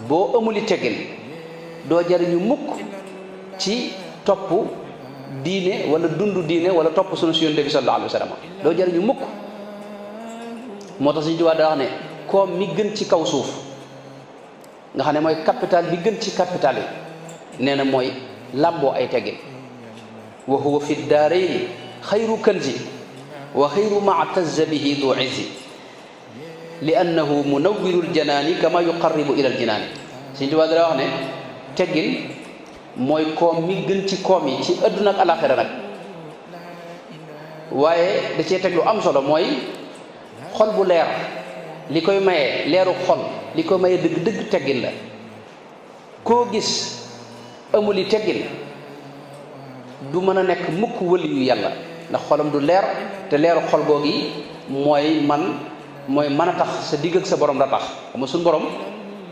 boo amuli teggin doo jariñu mukk ci topp diine wala dundu diine wala topp sunu si yonent bi sallallahu alayhi wa sallam doo jariñu mukk moo tax Sëñ Tuubaa daa wax ne koom mi gën ci kaw suuf nga xam ne mooy capital bi gën ci capital yi nee na mooy làmboo ay teggin wa huwa fi daarayni xayru kanzi wa xayru ma tazza bihi du izzi li annahu munawwirul janaani kama yuqarribu ilal jinaani Sëñ Tuubaa daa wax ne teggin mooy koom mi gën ci koom yi ci àdduna ak alaxira nag waaye da cee teg lu am solo mooy xol bu leer li koy maye leeru xol li koy maye dëgg teggin la koo gis amuli teggin du mën a nekk mukk wëli yu yàlla ndax xolam du leer te leeru xol googi mooy mën a tax sa digg ak sa borom da tax xam nga suñu borom